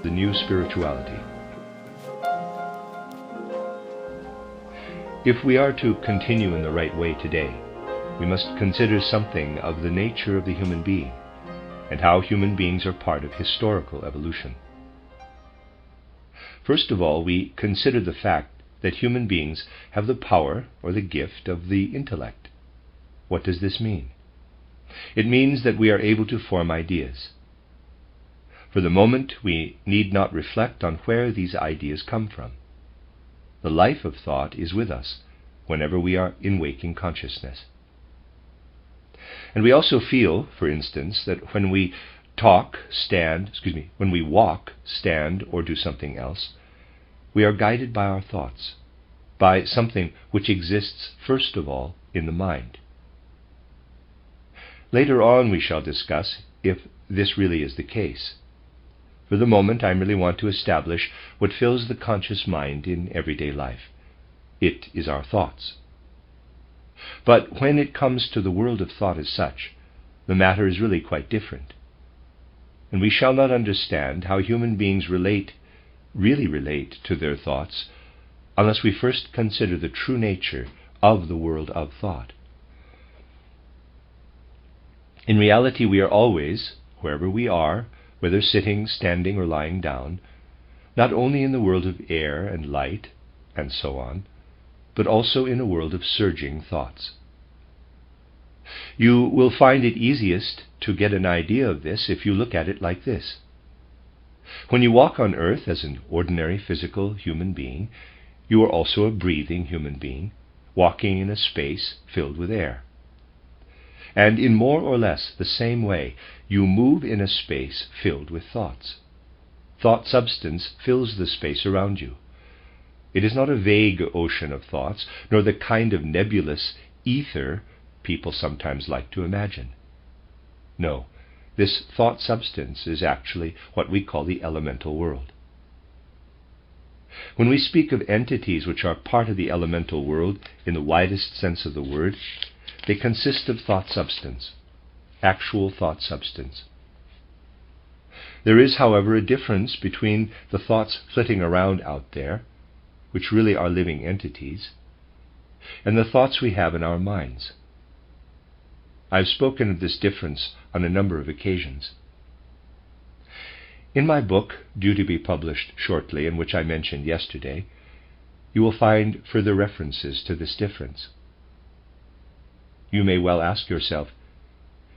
the new spirituality. If we are to continue in the right way today, we must consider something of the nature of the human being and how human beings are part of historical evolution. First of all, we consider the fact that human beings have the power or the gift of the intellect. What does this mean? It means that we are able to form ideas. For the moment, we need not reflect on where these ideas come from. The life of thought is with us whenever we are in waking consciousness. And we also feel, for instance, that when we walk, stand, or do something else, we are guided by our thoughts, by something which exists first of all in the mind. Later on we shall discuss if this really is the case. For the moment, I merely want to establish what fills the conscious mind in everyday life. It is our thoughts. But when it comes to the world of thought as such, the matter is really quite different. And we shall not understand how human beings really relate to their thoughts, unless we first consider the true nature of the world of thought. In reality, we are always, wherever we are, whether sitting, standing, or lying down, not only in the world of air and light, and so on, but also in a world of surging thoughts. You will find it easiest to get an idea of this if you look at it like this. When you walk on earth as an ordinary physical human being, you are also a breathing human being, walking in a space filled with air. And in more or less the same way, you move in a space filled with thoughts. Thought substance fills the space around you. It is not a vague ocean of thoughts, nor the kind of nebulous ether people sometimes like to imagine. No, this thought substance is actually what we call the elemental world. When we speak of entities which are part of the elemental world in the widest sense of the word, they consist of thought substance, actual thought substance. There is, however, a difference between the thoughts flitting around out there, which really are living entities, and the thoughts we have in our minds. I've spoken of this difference on a number of occasions. In my book, due to be published shortly, and which I mentioned yesterday, you will find further references to this difference. You may well ask yourself,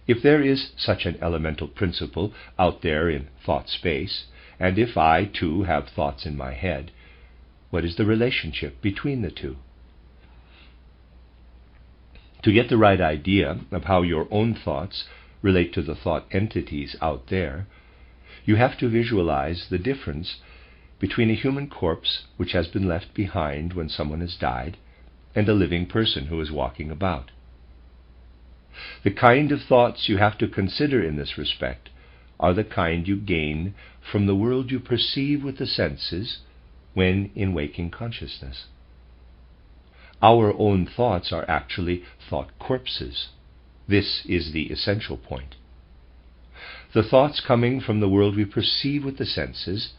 if there is such an elemental principle out there in thought space, and if I, too, have thoughts in my head, what is the relationship between the two? To get the right idea of how your own thoughts relate to the thought entities out there, you have to visualize the difference between a human corpse which has been left behind when someone has died and a living person who is walking about. The kind of thoughts you have to consider in this respect are the kind you gain from the world you perceive with the senses when in waking consciousness. Our own thoughts are actually thought corpses. This is the essential point. The thoughts coming from the world we perceive with the senses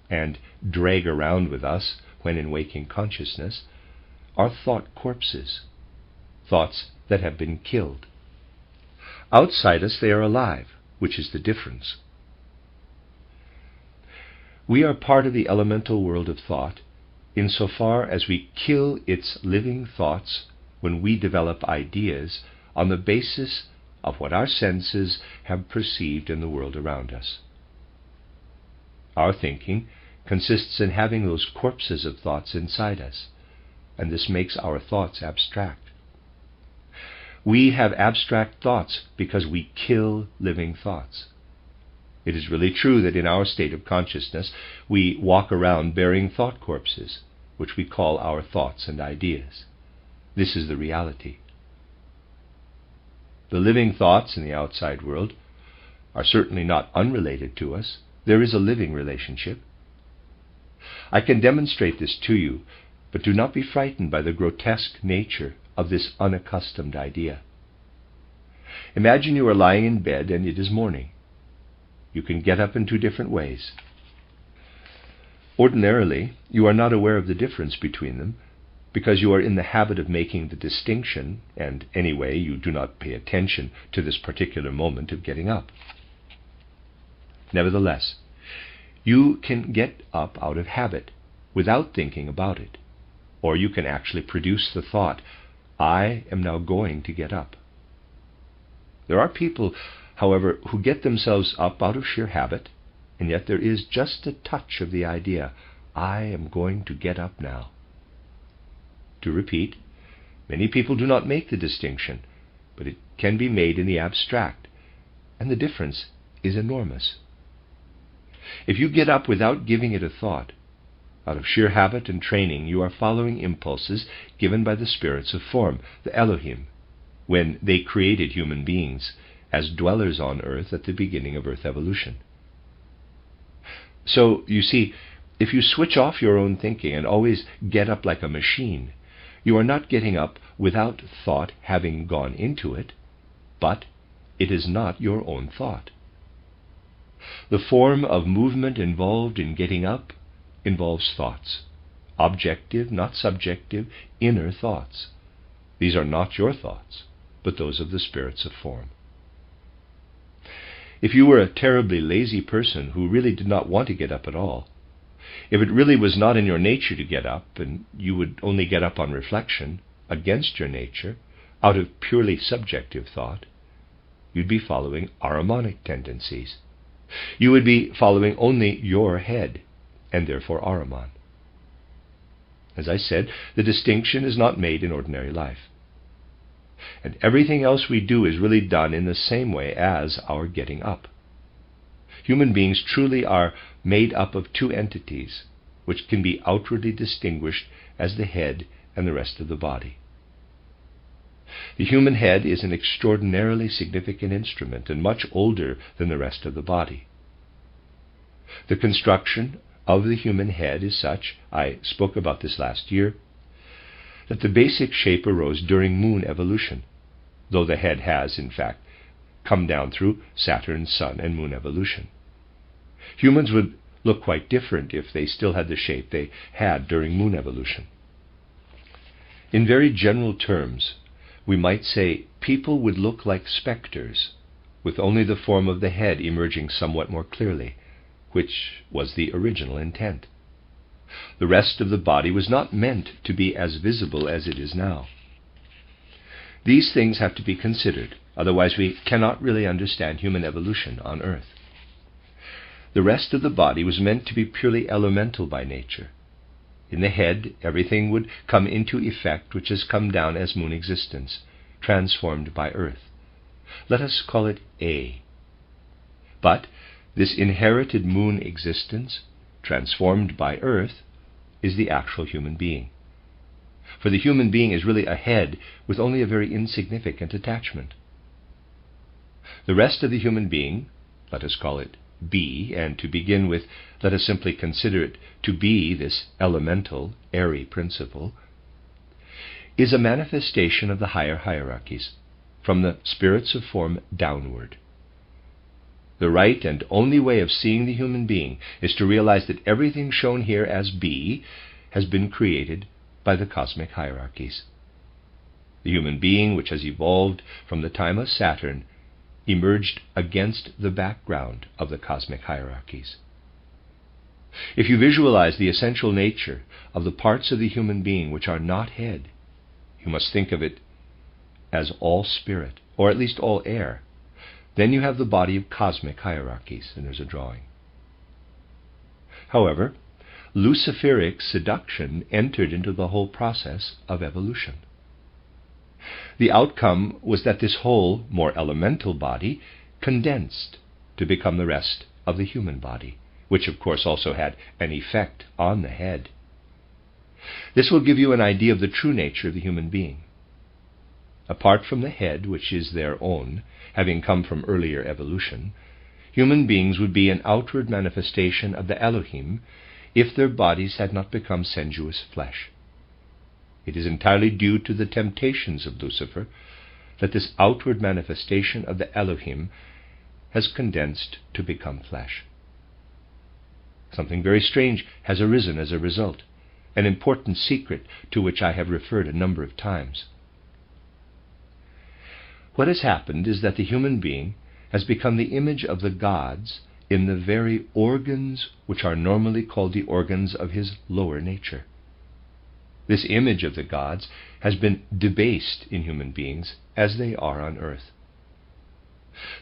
and drag around with us when in waking consciousness are thought corpses, thoughts that have been killed. Outside us they are alive, which is the difference. We are part of the elemental world of thought insofar as we kill its living thoughts when we develop ideas on the basis of what our senses have perceived in the world around us. Our thinking consists in having those corpses of thoughts inside us, and this makes our thoughts abstract. We have abstract thoughts because we kill living thoughts. It is really true that in our state of consciousness we walk around bearing thought corpses, which we call our thoughts and ideas. This is the reality. The living thoughts in the outside world are certainly not unrelated to us. There is a living relationship. I can demonstrate this to you, but do not be frightened by the grotesque nature of this unaccustomed idea. Imagine you are lying in bed and it is morning. You can get up in two different ways. Ordinarily, you are not aware of the difference between them, because you are in the habit of making the distinction, and anyway you do not pay attention to this particular moment of getting up. Nevertheless, you can get up out of habit without thinking about it, or you can actually produce the thought, I am now going to get up. There are people, however, who get themselves up out of sheer habit, and yet there is just a touch of the idea, I am going to get up now. To repeat, many people do not make the distinction, but it can be made in the abstract, and the difference is enormous. If you get up without giving it a thought, out of sheer habit and training, you are following impulses given by the spirits of form, the Elohim, when they created human beings as dwellers on earth at the beginning of earth evolution. So, you see, if you switch off your own thinking and always get up like a machine, you are not getting up without thought having gone into it, but it is not your own thought. The form of movement involved in getting up involves thoughts, objective, not subjective, inner thoughts. These are not your thoughts, but those of the spirits of form. If you were a terribly lazy person who really did not want to get up at all, if it really was not in your nature to get up, and you would only get up on reflection, against your nature, out of purely subjective thought, you'd be following Ahrimanic tendencies. You would be following only your head, and therefore Ahriman. As I said, the distinction is not made in ordinary life. And everything else we do is really done in the same way as our getting up. Human beings truly are made up of two entities, which can be outwardly distinguished as the head and the rest of the body. The human head is an extraordinarily significant instrument and much older than the rest of the body. The construction of the human head is such, I spoke about this last year, that the basic shape arose during moon evolution, though the head has, in fact, come down through Saturn, Sun, and moon evolution. Humans would look quite different if they still had the shape they had during moon evolution. In very general terms, we might say people would look like specters, with only the form of the head emerging somewhat more clearly, which was the original intent. The rest of the body was not meant to be as visible as it is now. These things have to be considered, otherwise we cannot really understand human evolution on Earth. The rest of the body was meant to be purely elemental by nature. In the head, everything would come into effect which has come down as moon existence, transformed by Earth. Let us call it A. But this inherited moon existence, transformed by Earth, is the actual human being. For the human being is really a head with only a very insignificant attachment. The rest of the human being, let us call it B, and to begin with, let us simply consider it to be this elemental, airy principle, is a manifestation of the higher hierarchies, from the spirits of form downward. The right and only way of seeing the human being is to realize that everything shown here as B has been created by the cosmic hierarchies. The human being, which has evolved from the time of Saturn, emerged against the background of the cosmic hierarchies. If you visualize the essential nature of the parts of the human being which are not head, you must think of it as all spirit, or at least all air. Then you have the body of cosmic hierarchies, and there's a drawing. However, Luciferic seduction entered into the whole process of evolution. The outcome was that this whole, more elemental body condensed to become the rest of the human body, which of course also had an effect on the head. This will give you an idea of the true nature of the human being. Apart from the head, which is their own, having come from earlier evolution, human beings would be an outward manifestation of the Elohim if their bodies had not become sensuous flesh. It is entirely due to the temptations of Lucifer that this outward manifestation of the Elohim has condensed to become flesh. Something very strange has arisen as a result, an important secret to which I have referred a number of times. What has happened is that the human being has become the image of the gods in the very organs which are normally called the organs of his lower nature. This image of the gods has been debased in human beings as they are on earth.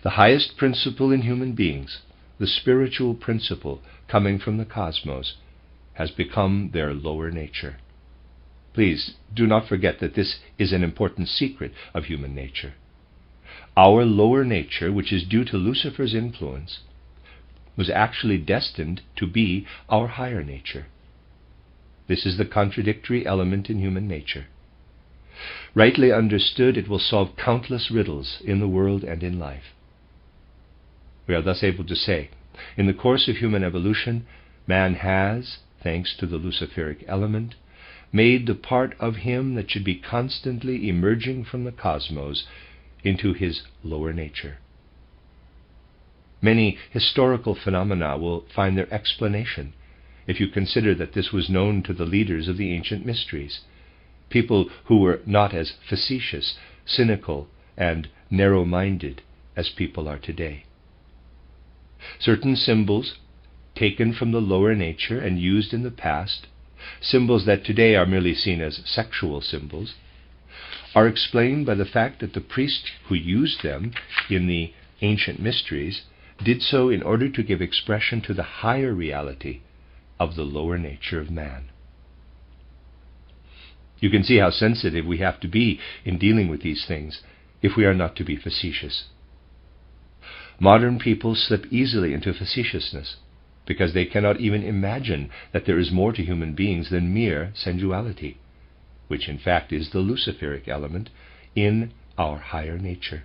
The highest principle in human beings, the spiritual principle coming from the cosmos, has become their lower nature. Please do not forget that this is an important secret of human nature. Our lower nature, which is due to Lucifer's influence, was actually destined to be our higher nature. This is the contradictory element in human nature. Rightly understood, it will solve countless riddles in the world and in life. We are thus able to say, in the course of human evolution, man has, thanks to the Luciferic element, made the part of him that should be constantly emerging from the cosmos into his lower nature. Many historical phenomena will find their explanation if you consider that this was known to the leaders of the ancient mysteries, people who were not as facetious, cynical, and narrow-minded as people are today. Certain symbols taken from the lower nature and used in the past, symbols that today are merely seen as sexual symbols, are explained by the fact that the priests who used them in the ancient mysteries did so in order to give expression to the higher reality of the lower nature of man. You can see how sensitive we have to be in dealing with these things if we are not to be facetious. Modern people slip easily into facetiousness because they cannot even imagine that there is more to human beings than mere sensuality, which in fact is the Luciferic element in our higher nature.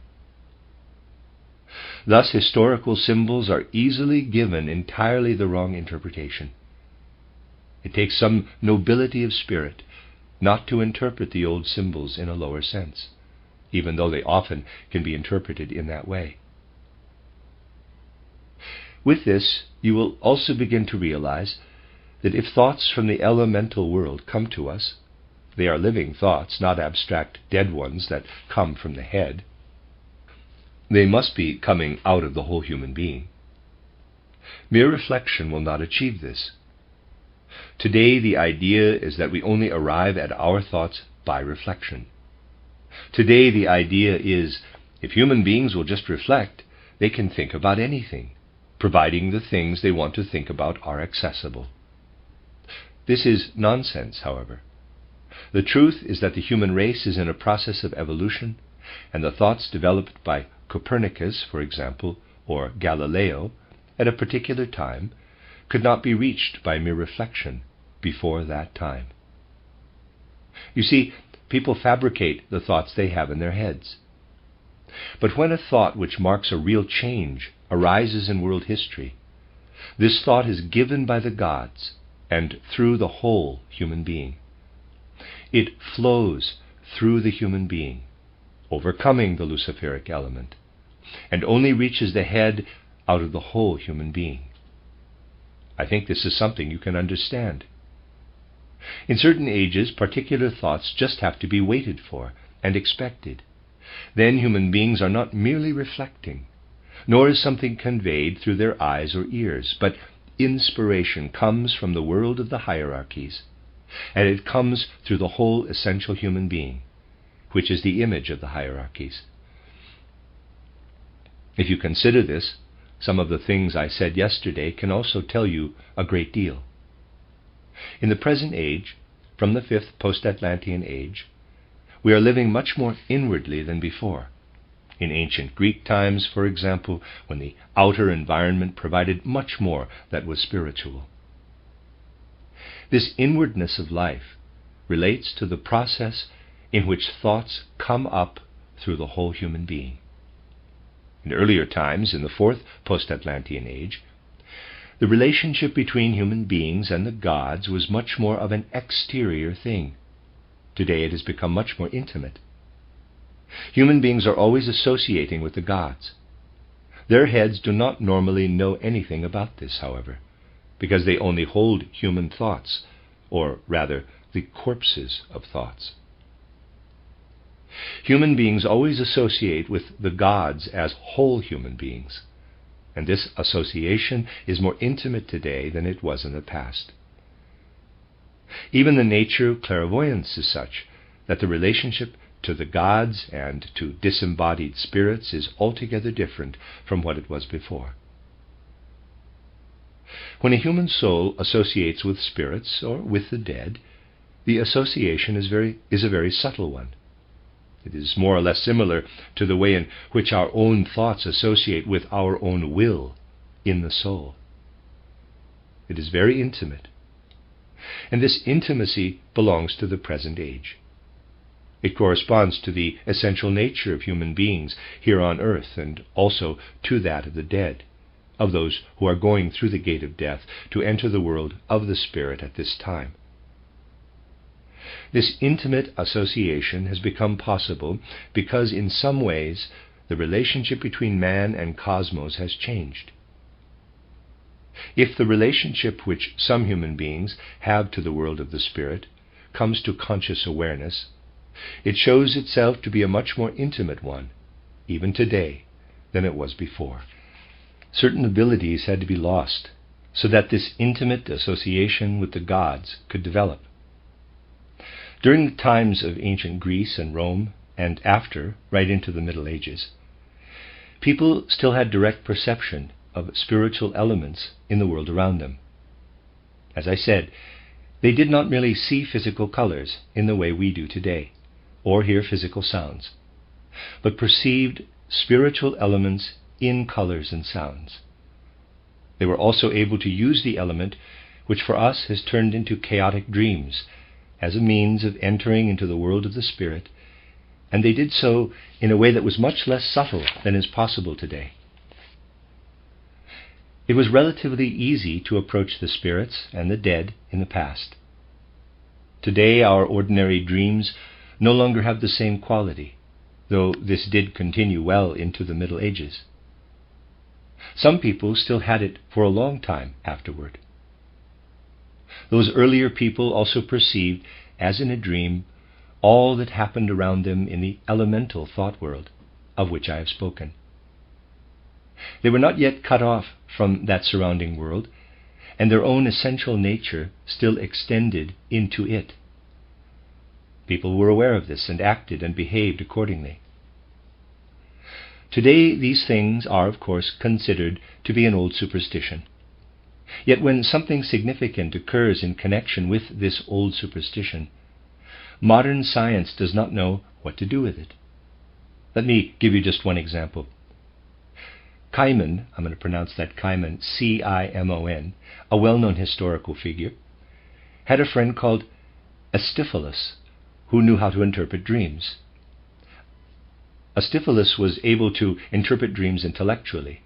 Thus, historical symbols are easily given entirely the wrong interpretation. It takes some nobility of spirit not to interpret the old symbols in a lower sense, even though they often can be interpreted in that way. With this, you will also begin to realize that if thoughts from the elemental world come to us, they are living thoughts, not abstract dead ones that come from the head. They must be coming out of the whole human being. Mere reflection will not achieve this. Today, the idea is that we only arrive at our thoughts by reflection. Today, the idea is, if human beings will just reflect, they can think about anything, providing the things they want to think about are accessible. This is nonsense, however. The truth is that the human race is in a process of evolution, and the thoughts developed by Copernicus, for example, or Galileo, at a particular time, could not be reached by mere reflection before that time. You see, people fabricate the thoughts they have in their heads. But when a thought which marks a real change arises in world history, this thought is given by the gods and through the whole human being. It flows through the human being, overcoming the Luciferic element, and only reaches the head out of the whole human being. I think this is something you can understand. In certain ages, particular thoughts just have to be waited for and expected. Then human beings are not merely reflecting, nor is something conveyed through their eyes or ears, but inspiration comes from the world of the hierarchies, and it comes through the whole essential human being, which is the image of the hierarchies. If you consider this, some of the things I said yesterday can also tell you a great deal. In the present age, from the 5th post-Atlantean age, we are living much more inwardly than before. In ancient Greek times, for example, when the outer environment provided much more that was spiritual. This inwardness of life relates to the process in which thoughts come up through the whole human being. In earlier times, in the 4th post-Atlantean age, the relationship between human beings and the gods was much more of an exterior thing. Today it has become much more intimate. Human beings are always associating with the gods. Their heads do not normally know anything about this, however, because they only hold human thoughts, or rather, the corpses of thoughts. Human beings always associate with the gods as whole human beings, and this association is more intimate today than it was in the past. Even the nature of clairvoyance is such that the relationship to the gods and to disembodied spirits is altogether different from what it was before. When a human soul associates with spirits or with the dead, the association is a very subtle one. It is more or less similar to the way in which our own thoughts associate with our own will in the soul. It is very intimate, and this intimacy belongs to the present age. It corresponds to the essential nature of human beings here on earth, and also to that of the dead, of those who are going through the gate of death to enter the world of the spirit at this time. This intimate association has become possible because in some ways the relationship between man and cosmos has changed. If the relationship which some human beings have to the world of the spirit comes to conscious awareness, it shows itself to be a much more intimate one, even today, than it was before. Certain abilities had to be lost so that this intimate association with the gods could develop. During the times of ancient Greece and Rome, and after, right into the Middle Ages, people still had direct perception of spiritual elements in the world around them. As I said, they did not merely see physical colors in the way we do today, or hear physical sounds, but perceived spiritual elements in colors and sounds. They were also able to use the element which for us has turned into chaotic dreams as a means of entering into the world of the spirit, and they did so in a way that was much less subtle than is possible today. It was relatively easy to approach the spirits and the dead in the past. Today our ordinary dreams no longer have the same quality, though this did continue well into the Middle Ages. Some people still had it for a long time afterward. Those earlier people also perceived, as in a dream, all that happened around them in the elemental thought world, of which I have spoken. They were not yet cut off from that surrounding world, and their own essential nature still extended into it. People were aware of this and acted and behaved accordingly. Today these things are, of course, considered to be an old superstition. Yet when something significant occurs in connection with this old superstition, modern science does not know what to do with it. Let me give you just one example. Cimon, I'm going to pronounce that Cimon, C-I-M-O-N, a well-known historical figure, had a friend called Astyphilus, who knew how to interpret dreams. Astyphilus was able to interpret dreams intellectually.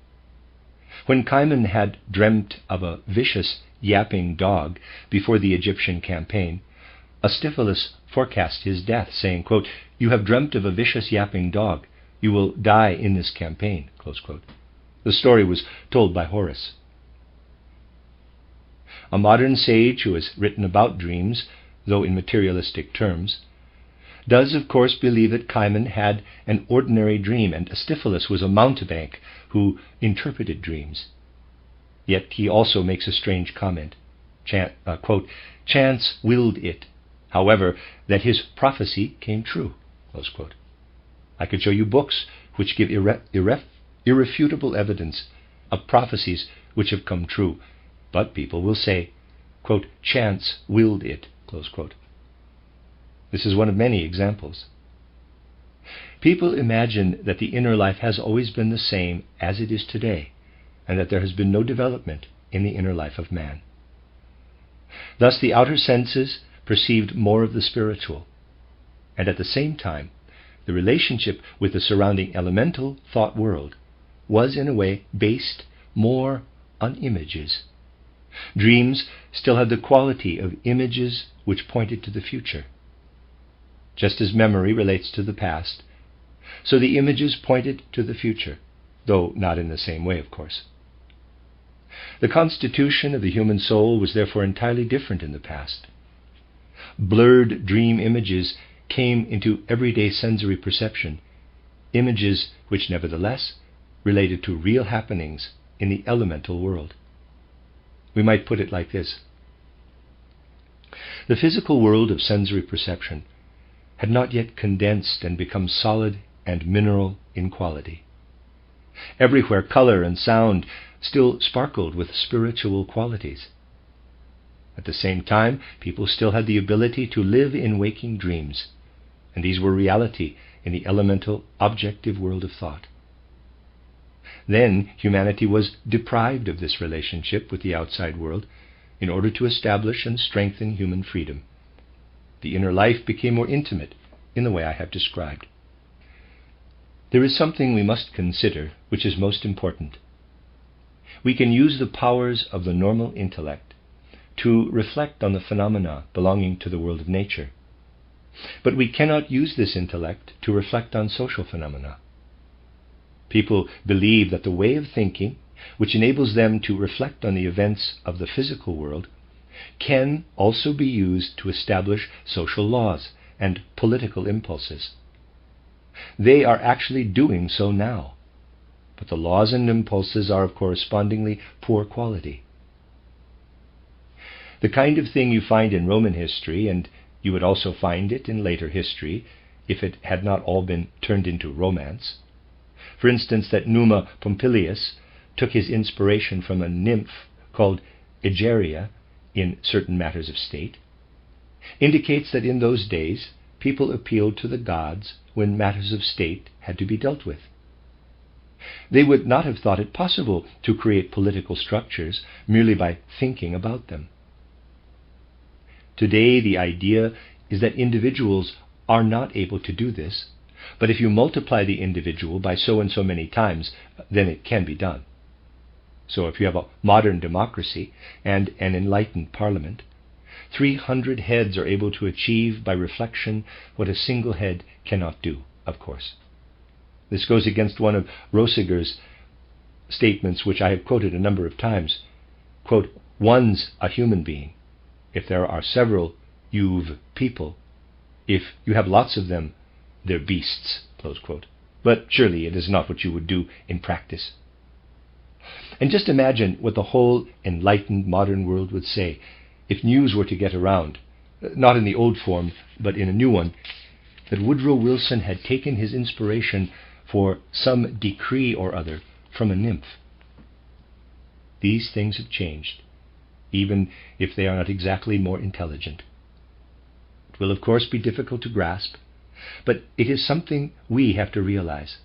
When Cimon had dreamt of a vicious, yapping dog before the Egyptian campaign, Astyphilus forecast his death, saying, quote, "You have dreamt of a vicious, yapping dog. You will die in this campaign." Close quote. The story was told by Horace. A modern sage who has written about dreams, though in materialistic terms, does of course believe that Cimon had an ordinary dream and Astyphilus was a mountebank who interpreted dreams. Yet he also makes a strange comment. Quote, "Chance willed it, however, that his prophecy came true." Close quote. I could show you books which give irrefutable evidence of prophecies which have come true, but people will say, quote, "Chance willed it." Close quote. This is one of many examples. People imagine that the inner life has always been the same as it is today, and that there has been no development in the inner life of man. Thus the outer senses perceived more of the spiritual, and at the same time, the relationship with the surrounding elemental thought world was in a way based more on images. Dreams still had the quality of images which pointed to the future. Just as memory relates to the past, so the images pointed to the future, though not in the same way, of course. The constitution of the human soul was therefore entirely different in the past. Blurred dream images came into everyday sensory perception, images which nevertheless related to real happenings in the elemental world. We might put it like this. The physical world of sensory perception had not yet condensed and become solid and mineral in quality. Everywhere color and sound still sparkled with spiritual qualities. At the same time, people still had the ability to live in waking dreams, and these were reality in the elemental, objective world of thought. Then humanity was deprived of this relationship with the outside world in order to establish and strengthen human freedom. The inner life became more intimate in the way I have described. There is something we must consider which is most important. We can use the powers of the normal intellect to reflect on the phenomena belonging to the world of nature. But we cannot use this intellect to reflect on social phenomena. People believe that the way of thinking, which enables them to reflect on the events of the physical world, can also be used to establish social laws and political impulses. They are actually doing so now, but the laws and impulses are of correspondingly poor quality. The kind of thing you find in Roman history, and you would also find it in later history, if it had not all been turned into romance. For instance, that Numa Pompilius took his inspiration from a nymph called Egeria in certain matters of state, indicates that in those days people appealed to the gods when matters of state had to be dealt with. They would not have thought it possible to create political structures merely by thinking about them. Today, the idea is that individuals are not able to do this, but if you multiply the individual by so and so many times, then it can be done. So if you have a modern democracy and an enlightened parliament, 300 heads are able to achieve by reflection what a single head cannot do, of course. This goes against one of Roesiger's statements, which I have quoted a number of times. Quote, "One's a human being. If there are several, you've people. If you have lots of them, they're beasts." Close quote. But surely it is not what you would do in practice. And just imagine what the whole enlightened modern world would say if news were to get around, not in the old form, but in a new one, that Woodrow Wilson had taken his inspiration for some decree or other from a nymph. These things have changed, even if they are not exactly more intelligent. It will of course be difficult to grasp, but it is something we have to realize,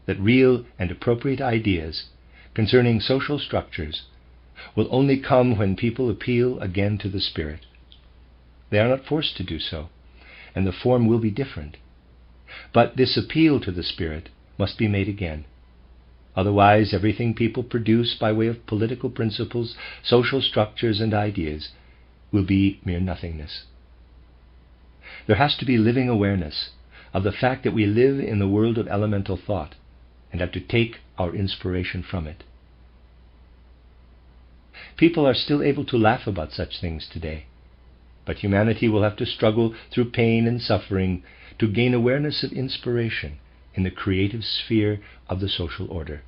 that real and appropriate ideas concerning social structures will only come when people appeal again to the Spirit. They are not forced to do so, and the form will be different. But this appeal to the Spirit must be made again. Otherwise, everything people produce by way of political principles, social structures, and ideas will be mere nothingness. There has to be living awareness of the fact that we live in the world of elemental thought and have to take our inspiration from it. People are still able to laugh about such things today, but humanity will have to struggle through pain and suffering to gain awareness of inspiration in the creative sphere of the social order.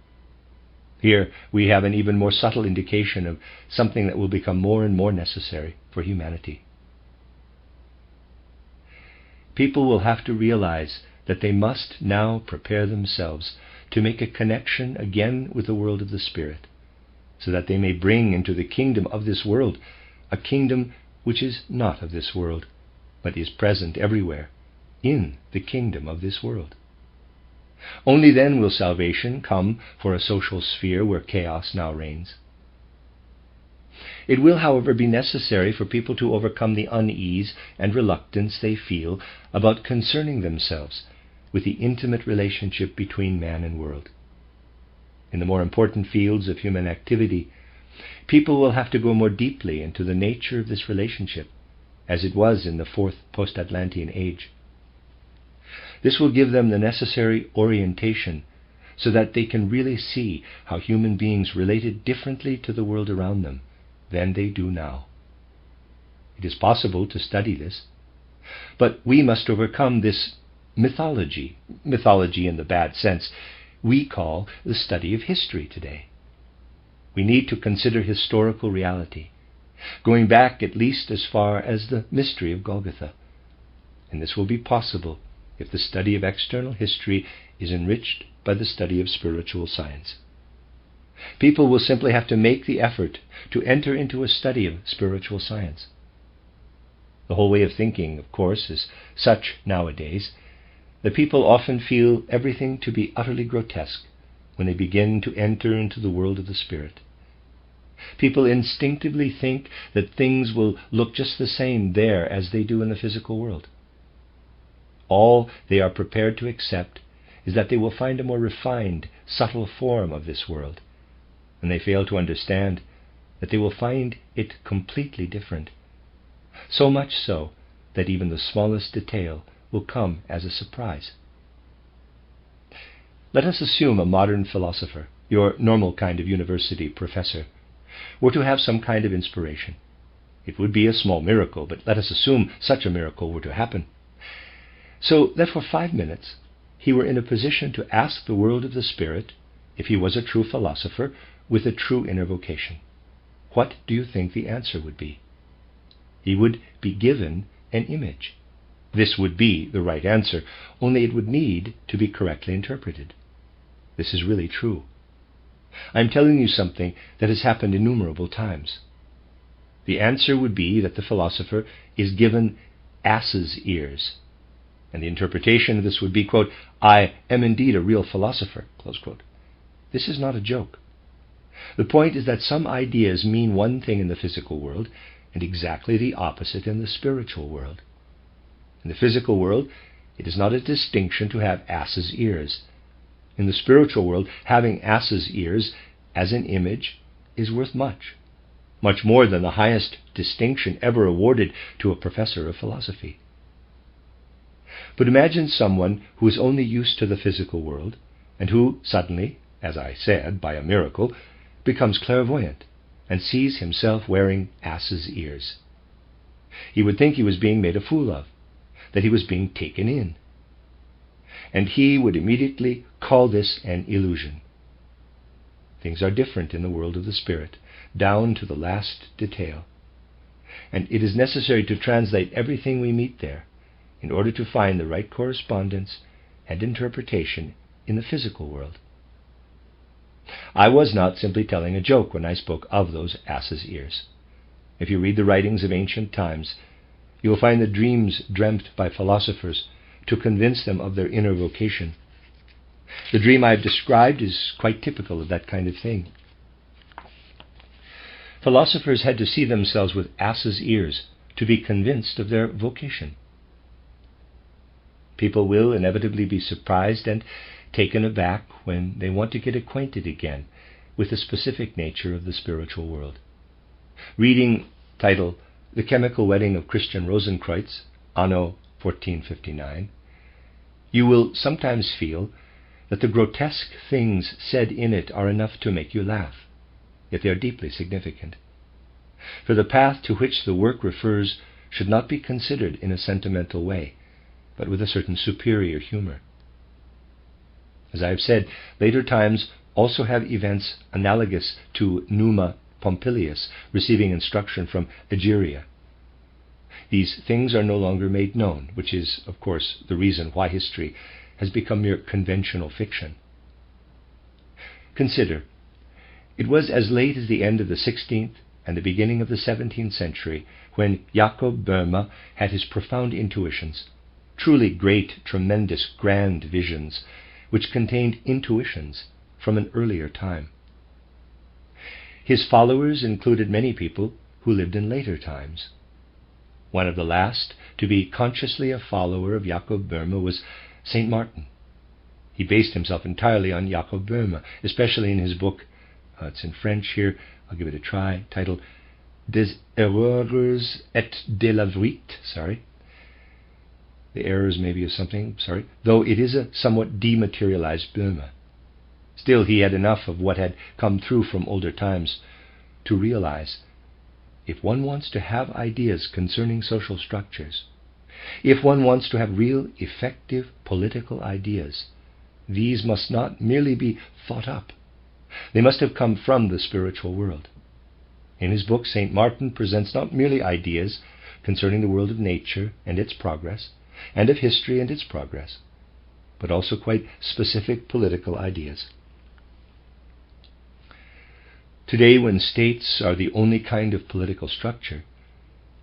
Here we have an even more subtle indication of something that will become more and more necessary for humanity. People will have to realize that they must now prepare themselves to make a connection again with the world of the Spirit, so that they may bring into the kingdom of this world a kingdom which is not of this world, but is present everywhere in the kingdom of this world. Only then will salvation come for a social sphere where chaos now reigns. It will, however, be necessary for people to overcome the unease and reluctance they feel about concerning themselves with the intimate relationship between man and world. In the more important fields of human activity, people will have to go more deeply into the nature of this relationship, as it was in the fourth post-Atlantean age. This will give them the necessary orientation so that they can really see how human beings related differently to the world around them than they do now. It is possible to study this, but we must overcome this mythology in the bad sense we call the study of history today. We need to consider historical reality, going back at least as far as the mystery of Golgotha. And this will be possible if the study of external history is enriched by the study of spiritual science. People will simply have to make the effort to enter into a study of spiritual science. The whole way of thinking, of course, is such nowadays that people often feel everything to be utterly grotesque when they begin to enter into the world of the spirit. People instinctively think that things will look just the same there as they do in the physical world. All they are prepared to accept is that they will find a more refined, subtle form of this world, and they fail to understand that they will find it completely different. So much so that even the smallest detail will come as a surprise. Let us assume a modern philosopher, your normal kind of university professor, were to have some kind of inspiration. It would be a small miracle, but let us assume such a miracle were to happen. So that for 5 minutes he were in a position to ask the world of the spirit, if he was a true philosopher with a true inner vocation. What do you think the answer would be? He would be given an image. This would be the right answer, only it would need to be correctly interpreted. This is really true. I am telling you something that has happened innumerable times. The answer would be that the philosopher is given ass's ears, and the interpretation of this would be, quote, "I am indeed a real philosopher," close quote. This is not a joke. The point is that some ideas mean one thing in the physical world and exactly the opposite in the spiritual world. In the physical world, it is not a distinction to have ass's ears. In the spiritual world, having ass's ears as an image is worth much, much more than the highest distinction ever awarded to a professor of philosophy. But imagine someone who is only used to the physical world and who suddenly, as I said, by a miracle, becomes clairvoyant and sees himself wearing ass's ears. He would think he was being made a fool of, that he was being taken in. And he would immediately call this an illusion. Things are different in the world of the spirit, down to the last detail. And it is necessary to translate everything we meet there in order to find the right correspondence and interpretation in the physical world. I was not simply telling a joke when I spoke of those ass's ears. If you read the writings of ancient times, you will find the dreams dreamt by philosophers to convince them of their inner vocation. The dream I have described is quite typical of that kind of thing. Philosophers had to see themselves with ass's ears to be convinced of their vocation. People will inevitably be surprised and taken aback when they want to get acquainted again with the specific nature of the spiritual world. Reading title The Chemical Wedding of Christian Rosenkreuz, Anno 1459, you will sometimes feel that the grotesque things said in it are enough to make you laugh, yet they are deeply significant. For the path to which the work refers should not be considered in a sentimental way, but with a certain superior humor. As I have said, later times also have events analogous to Numa Pompilius receiving instruction from Egeria. These things are no longer made known, which is, of course, the reason why history has become mere conventional fiction. Consider, it was as late as the end of the 16th and the beginning of the 17th century when Jacob Boehme had his profound intuitions, truly great, tremendous, grand visions, which contained intuitions from an earlier time. His followers included many people who lived in later times. One of the last to be consciously a follower of Jacob Boehme was St. Martin. He based himself entirely on Jacob Boehme, especially in his book, it's in French here, I'll give it a try, titled Des Erreurs et de la Vérité, the errors maybe of something, though it is a somewhat dematerialized Boehme. Still, he had enough of what had come through from older times to realize if one wants to have ideas concerning social structures, if one wants to have real, effective political ideas, these must not merely be thought up. They must have come from the spiritual world. In his book, St. Martin presents not merely ideas concerning the world of nature and its progress, and of history and its progress, but also quite specific political ideas. Today, when states are the only kind of political structure,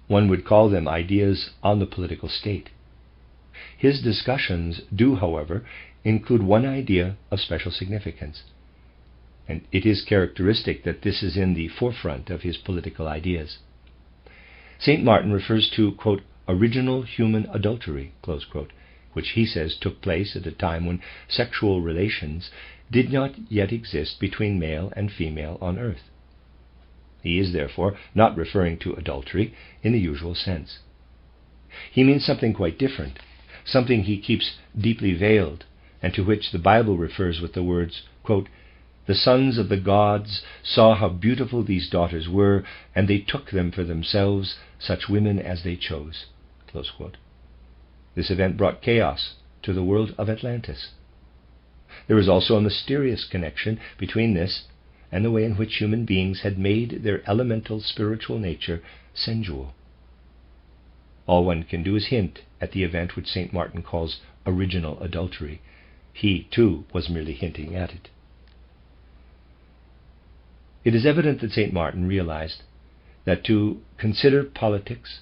one would call them ideas on the political state. His discussions do, however, include one idea of special significance, and it is characteristic that this is in the forefront of his political ideas. St. Martin refers to, quote, original human adultery, close quote, which he says took place at a time when sexual relations did not yet exist between male and female on earth. He is therefore not referring to adultery in the usual sense. He means something quite different, something he keeps deeply veiled, and to which the Bible refers with the words, quote, the sons of the gods saw how beautiful these daughters were, and they took them for themselves, such women as they chose, close quote. This event brought chaos to the world of Atlantis. There is also a mysterious connection between this and the way in which human beings had made their elemental spiritual nature sensual. All one can do is hint at the event which St. Martin calls original adultery. He, too, was merely hinting at it. It is evident that St. Martin realized that to consider politics,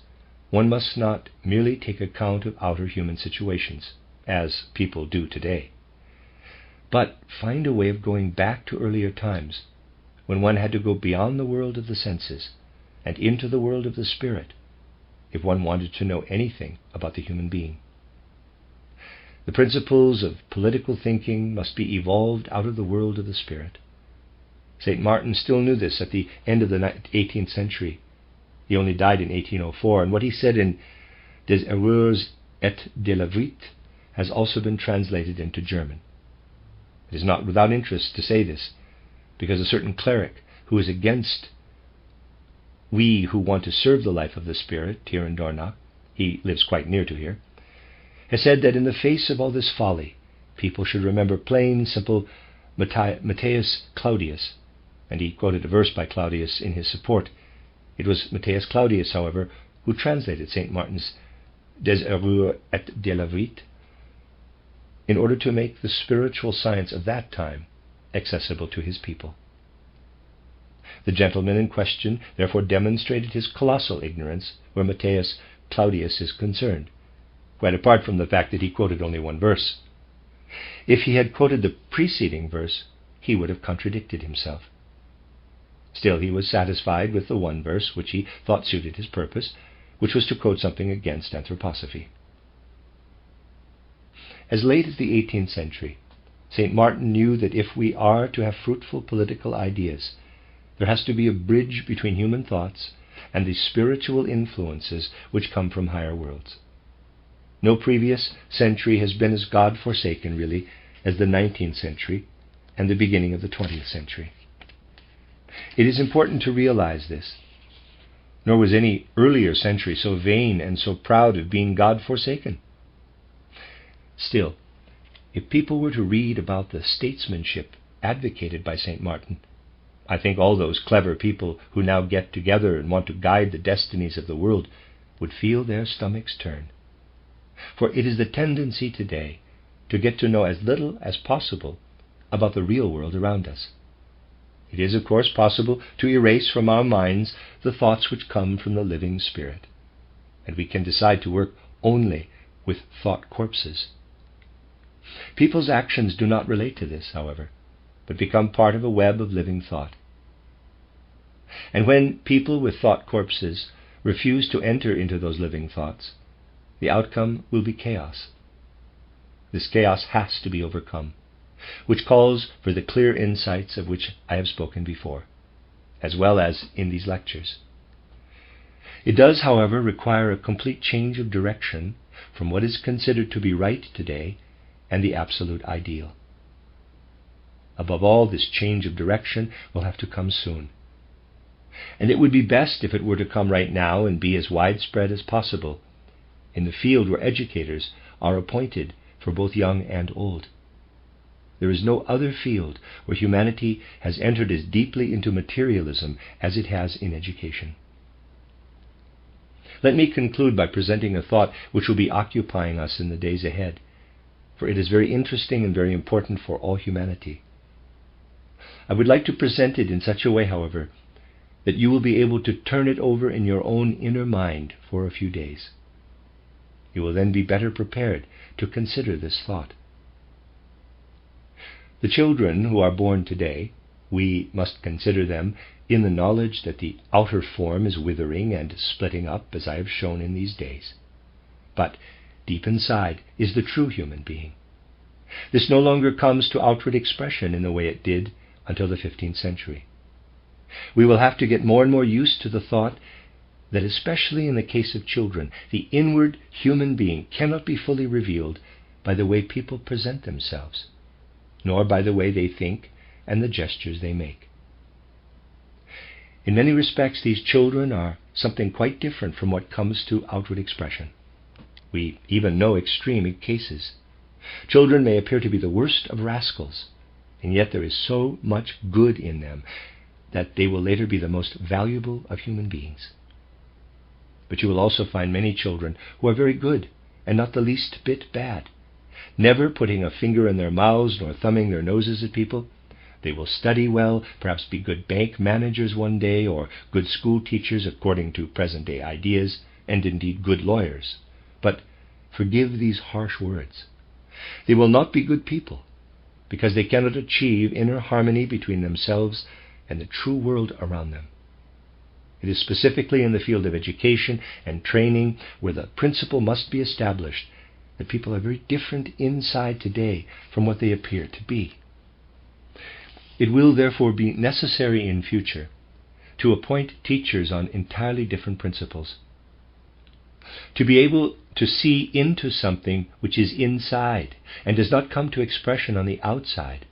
one must not merely take account of outer human situations, as people do today, but find a way of going back to earlier times, when one had to go beyond the world of the senses and into the world of the spirit, if one wanted to know anything about the human being. The principles of political thinking must be evolved out of the world of the spirit. St. Martin still knew this at the end of the 18th century. He only died in 1804, and what he said in Des Erreurs et de la Vie has also been translated into German. It is not without interest to say this, because a certain cleric who is against we who want to serve the life of the Spirit here in Dornach, he lives quite near to here, has said that in the face of all this folly, people should remember plain, simple Matthias Claudius, and he quoted a verse by Claudius in his support. It was Matthias Claudius, however, who translated St. Martin's Des Erreurs et de la Vie in order to make the spiritual science of that time accessible to his people. The gentleman in question therefore demonstrated his colossal ignorance where Matthias Claudius is concerned, quite apart from the fact that he quoted only one verse. If he had quoted the preceding verse, he would have contradicted himself. Still, he was satisfied with the one verse which he thought suited his purpose, which was to quote something against anthroposophy. As late as the 18th century, St. Martin knew that if we are to have fruitful political ideas, there has to be a bridge between human thoughts and the spiritual influences which come from higher worlds. No previous century has been as God-forsaken, really, as the 19th century and the beginning of the 20th century. It is important to realize this. Nor was any earlier century so vain and so proud of being God-forsaken. Still, if people were to read about the statesmanship advocated by St. Martin, I think all those clever people who now get together and want to guide the destinies of the world would feel their stomachs turn. For it is the tendency today to get to know as little as possible about the real world around us. It is, of course, possible to erase from our minds the thoughts which come from the living Spirit, and we can decide to work only with thought corpses. People's actions do not relate to this, however, but become part of a web of living thought. And when people with thought corpses refuse to enter into those living thoughts, the outcome will be chaos. This chaos has to be overcome, which calls for the clear insights of which I have spoken before, as well as in these lectures. It does, however, require a complete change of direction from what is considered to be right today and the absolute ideal. Above all, this change of direction will have to come soon. And it would be best if it were to come right now and be as widespread as possible, in the field where educators are appointed for both young and old. There is no other field where humanity has entered as deeply into materialism as it has in education. Let me conclude by presenting a thought which will be occupying us in the days ahead, for it is very interesting and very important for all humanity. I would like to present it in such a way, however, that you will be able to turn it over in your own inner mind for a few days. You will then be better prepared to consider this thought. The children who are born today, we must consider them in the knowledge that the outer form is withering and splitting up, as I have shown in these days. But deep inside is the true human being. This no longer comes to outward expression in the way it did until the 15th century. We will have to get more and more used to the thought that, especially in the case of children, the inward human being cannot be fully revealed by the way people present themselves, nor by the way they think and the gestures they make. In many respects, these children are something quite different from what comes to outward expression. We even know extreme cases. Children may appear to be the worst of rascals, and yet there is so much good in them that they will later be the most valuable of human beings. But you will also find many children who are very good and not the least bit bad, never putting a finger in their mouths nor thumbing their noses at people. They will study well, perhaps be good bank managers one day, or good school teachers according to present-day ideas, and indeed good lawyers. But forgive these harsh words. They will not be good people, because they cannot achieve inner harmony between themselves and the true world around them. It is specifically in the field of education and training where the principle must be established that people are very different inside today from what they appear to be. It will therefore be necessary in future to appoint teachers on entirely different principles. To be able to see into something which is inside and does not come to expression on the outside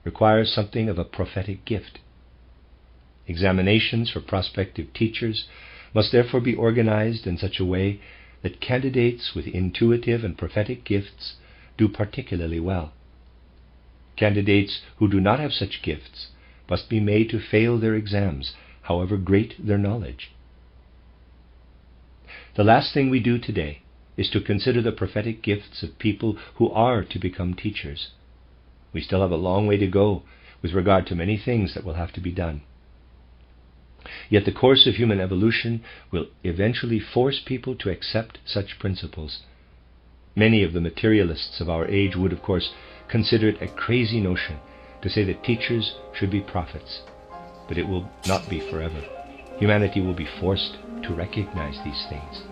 requires something of a prophetic gift. Examinations for prospective teachers must therefore be organized in such a way that candidates with intuitive and prophetic gifts do particularly well. Candidates who do not have such gifts must be made to fail their exams, however great their knowledge. The last thing we do today is to consider the prophetic gifts of people who are to become teachers. We still have a long way to go with regard to many things that will have to be done. Yet the course of human evolution will eventually force people to accept such principles. Many of the materialists of our age would, of course, consider it a crazy notion to say that teachers should be prophets. But it will not be forever. Humanity will be forced to recognize these things.